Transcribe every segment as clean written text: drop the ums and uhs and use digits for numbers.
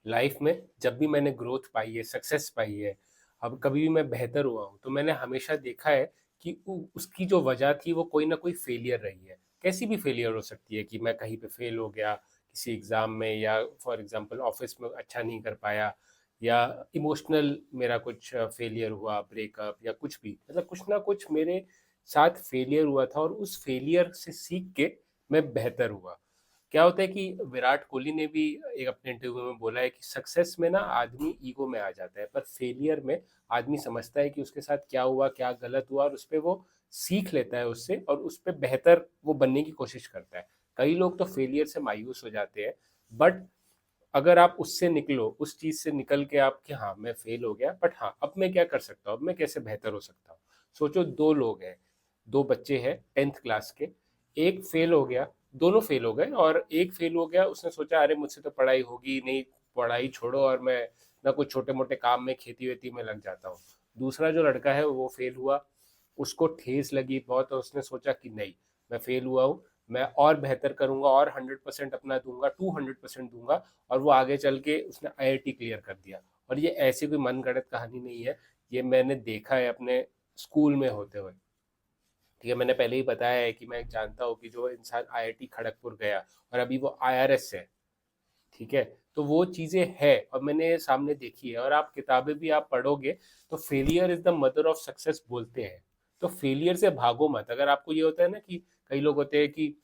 Life में जब भी मैंने ग्रोथ पाई है, सक्सेस पाई है, अब कभी भी मैं बेहतर हुआ हूँ, तो मैंने हमेशा देखा है कि उसकी जो वजह थी वो कोई ना कोई फेलियर रही है। कैसी भी फेलियर हो सकती है कि मैं कहीं पे फेल हो गया किसी एग्जाम में, या फॉर एग्जांपल ऑफिस में अच्छा नहीं कर पाया, या इमोशनल मेरा कुछ फेलियर हुआ, ब्रेकअप या कुछ भी, मतलब कुछ ना कुछ मेरे साथ फेलियर हुआ था और उस फेलियर से सीख के मैं बेहतर हुआ। क्या होता है कि विराट कोहली ने भी एक अपने इंटरव्यू में बोला है कि सक्सेस में ना आदमी ईगो में आ जाता है, पर फेलियर में आदमी समझता है कि उसके साथ क्या हुआ, क्या गलत हुआ, और उस पर वो सीख लेता है उससे, और उस पर बेहतर वो बनने की कोशिश करता है। कई लोग तो फेलियर से मायूस हो जाते हैं, बट अगर आप उससे निकलो, उस चीज से निकल के आप कि हाँ मैं फेल हो गया, बट हाँ अब मैं क्या कर सकता हूँ, अब मैं कैसे बेहतर हो सकता हूँ। सोचो, दो लोग हैं, दो बच्चे हैं 10th क्लास के, एक फेल हो गया, दोनों फेल हो गए, और एक फेल हो गया, उसने सोचा अरे मुझसे तो पढ़ाई होगी नहीं, पढ़ाई छोड़ो और मैं ना कुछ छोटे मोटे काम में, खेती वेती में लग जाता हूँ। दूसरा जो लड़का है वो फेल हुआ, उसको ठेस लगी बहुत, और उसने सोचा कि नहीं, मैं फेल हुआ हूँ, मैं और बेहतर करूंगा और 100% अपना दूंगा, 200% दूंगा, और वो आगे चल के उसने आईआईटी क्लियर कर दिया। और ये ऐसी कोई मनगढ़ंत कहानी नहीं है, ये मैंने देखा है अपने स्कूल में होते हुए। ठीक है, मैंने पहले ही बताया है कि मैं जानता हूँ कि जो इंसान आईआईटी खड़गपुर गया और अभी वो आईआरएस है, ठीक है, तो वो चीजें है और मैंने सामने देखी है। और आप किताबें भी आप पढ़ोगे तो failure is the mother of success बोलते हैं। तो फेलियर से भागो मत। अगर आपको ये होता है ना कि कई लोग होते हैं कि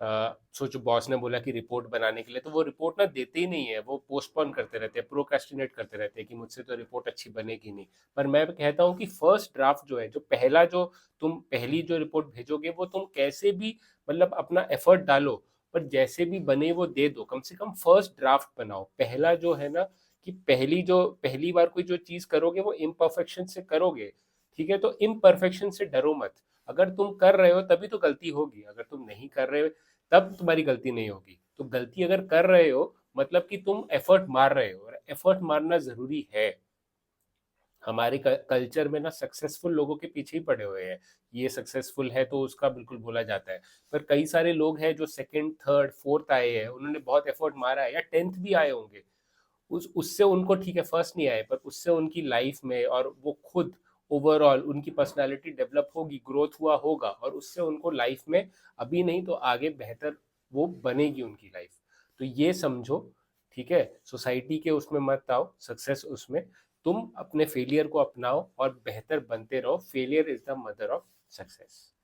सोचो बॉस ने बोला कि रिपोर्ट बनाने के लिए, तो वो रिपोर्ट ना देते ही नहीं है, वो पोस्टपोन करते रहते हैं, प्रोक्रेस्टिनेट करते रहते हैं कि मुझसे तो रिपोर्ट अच्छी बनेगी नहीं। पर मैं कहता हूँ कि फर्स्ट ड्राफ्ट जो है, जो पहला, जो तुम पहली जो रिपोर्ट भेजोगे, वो तुम कैसे भी मतलब अपना एफर्ट डालो, पर जैसे भी बने वो दे दो, कम से कम फर्स्ट ड्राफ्ट बनाओ। पहला जो है ना, कि पहली बार कोई जो चीज करोगे वो इम्परफेक्शन से करोगे। ठीक है, तो इम्परफेक्शन से डरो मत। अगर तुम कर रहे हो तभी तो गलती होगी, अगर तुम नहीं कर रहे हो तब तुम्हारी गलती नहीं होगी। तो गलती अगर कर रहे हो मतलब कि तुम एफर्ट मार रहे हो, और एफर्ट मारना जरूरी है। हमारे कल्चर में ना सक्सेसफुल लोगों के पीछे ही पड़े हुए हैं, ये सक्सेसफुल है तो उसका बिल्कुल बोला जाता है। पर कई सारे लोग हैं जो सेकंड, थर्ड, फोर्थ आए हैं, उन्होंने बहुत एफर्ट मारा है, या 10th भी आए होंगे, उस उससे उनको, ठीक है फर्स्ट नहीं आए, पर उससे उनकी लाइफ में और वो खुद ओवरऑल उनकी पर्सनालिटी डेवलप होगी, ग्रोथ हुआ होगा, और उससे उनको लाइफ में अभी नहीं तो आगे बेहतर वो बनेगी उनकी लाइफ। तो ये समझो, ठीक है, सोसाइटी के उसमें मत आओ, सक्सेस उसमें, तुम अपने फेलियर को अपनाओ और बेहतर बनते रहो। Failure is the mother of success.